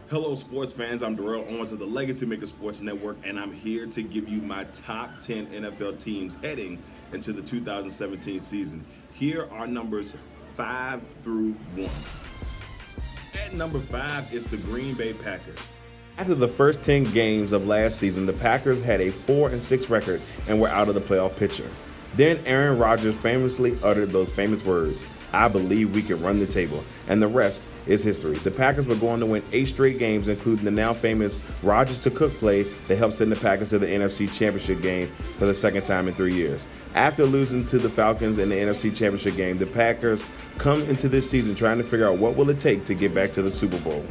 Hello, sports fans. I'm Darrell Owens of the LegacyMaker Sports Network, and I'm here to give you my top 10 NFL teams heading into the 2017 season. Here are numbers 5 through 1. At number 5 is the Green Bay Packers. After the first 10 games of last season, the Packers had a 4-6 record and were out of the playoff picture. Then Aaron Rodgers famously uttered those famous words, "I believe we can run the table," and the rest is history. The Packers were going to win 8 straight games, including the now famous Rodgers to Cook play that helped send the Packers to the NFC Championship game for the second time in 3 years. After losing to the Falcons in the NFC Championship game, the Packers come into this season trying to figure out what will it take to get back to the Super Bowl.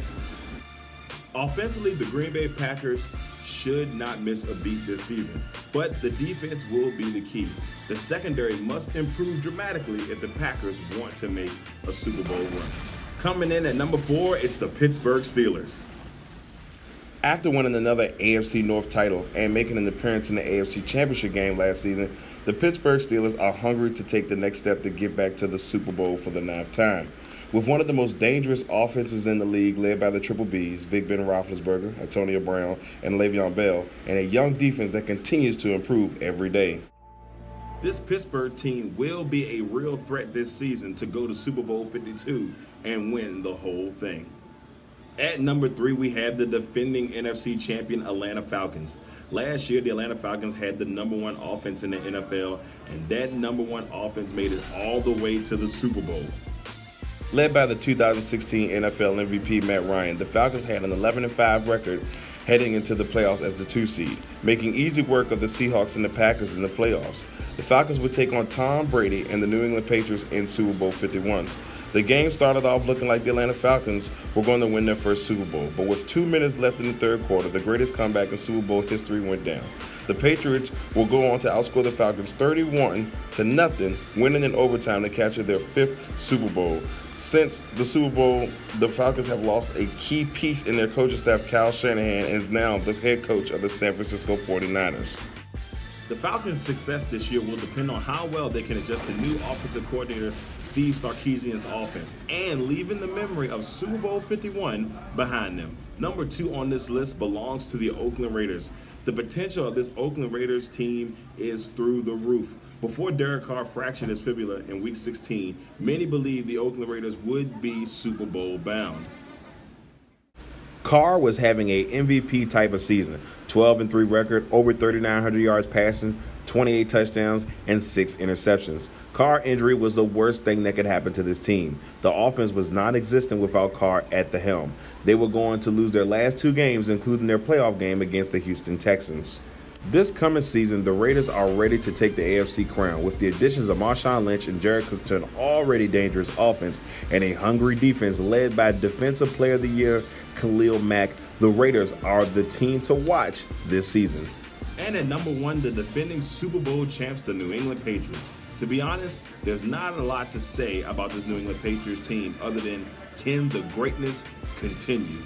Offensively, the Green Bay Packers should not miss a beat this season, but the defense will be the key. The secondary must improve dramatically if the Packers want to make a Super Bowl run. Coming in at number 4, it's the Pittsburgh Steelers. After winning another AFC North title and making an appearance in the AFC Championship game last season, the Pittsburgh Steelers are hungry to take the next step to get back to the Super Bowl for the 9th time. With one of the most dangerous offenses in the league led by the Triple Bs, Big Ben Roethlisberger, Antonio Brown, and Le'Veon Bell, and a young defense that continues to improve every day. This Pittsburgh team will be a real threat this season to go to Super Bowl 52 and win the whole thing. At number 3, we have the defending NFC champion Atlanta Falcons. Last year, the Atlanta Falcons had the number 1 offense in the NFL, and that number 1 offense made it all the way to the Super Bowl. Led by the 2016 NFL MVP Matt Ryan, the Falcons had an 11-5 record heading into the playoffs as the 2 seed, making easy work of the Seahawks and the Packers in the playoffs. The Falcons would take on Tom Brady and the New England Patriots in Super Bowl 51. The game started off looking like the Atlanta Falcons were going to win their first Super Bowl, but with 2 minutes left in the third quarter, the greatest comeback in Super Bowl history went down. The Patriots will go on to outscore the Falcons 31-0, winning in overtime to capture their 5th Super Bowl. Since the Super Bowl, the Falcons have lost a key piece in their coaching staff, Kyle Shanahan, and is now the head coach of the San Francisco 49ers. The Falcons' success this year will depend on how well they can adjust to new offensive coordinator Steve Sarkisian's offense and leaving the memory of Super Bowl 51 behind them. Number 2 on this list belongs to the Oakland Raiders. The potential of this Oakland Raiders team is through the roof. Before Derek Carr fractured his fibula in Week 16, many believed the Oakland Raiders would be Super Bowl bound. Carr was having a MVP type of season, 12-3 record, over 3,900 yards passing, 28 touchdowns, and 6 interceptions. Carr injury was the worst thing that could happen to this team. The offense was non-existent without Carr at the helm. They were going to lose their last 2 games, including their playoff game against the Houston Texans. This coming season, the Raiders are ready to take the AFC crown. With the additions of Marshawn Lynch and Jared Cook to an already dangerous offense and a hungry defense led by Defensive Player of the Year Khalil Mack, the Raiders are the team to watch this season. And at number 1, the defending Super Bowl champs, the New England Patriots. To be honest, there's not a lot to say about this New England Patriots team other than can the greatness continue?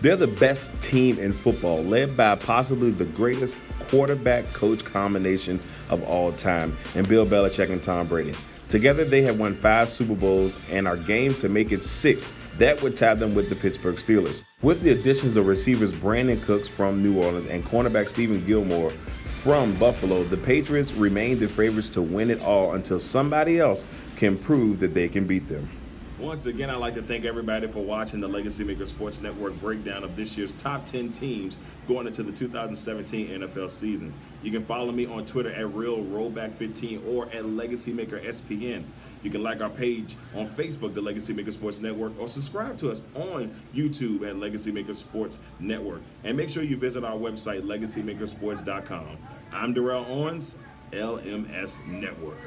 They're the best team in football, led by possibly the greatest quarterback-coach combination of all time, and Bill Belichick and Tom Brady. Together, they have won 5 Super Bowls and are game to make it 6. That would tie them with the Pittsburgh Steelers. With the additions of receivers Brandon Cooks from New Orleans and cornerback Stephen Gilmore from Buffalo, the Patriots remain the favorites to win it all until somebody else can prove that they can beat them. Once again, I'd like to thank everybody for watching the LegacyMaker Sports Network breakdown of this year's top 10 teams going into the 2017 NFL season. You can follow me on Twitter at RealRollback15 or at LegacyMakerSPN. You can like our page on Facebook, the LegacyMaker Sports Network, or subscribe to us on YouTube at LegacyMaker Sports Network. And make sure you visit our website, LegacyMakerSports.com. I'm Darrell Owens, LMS Network.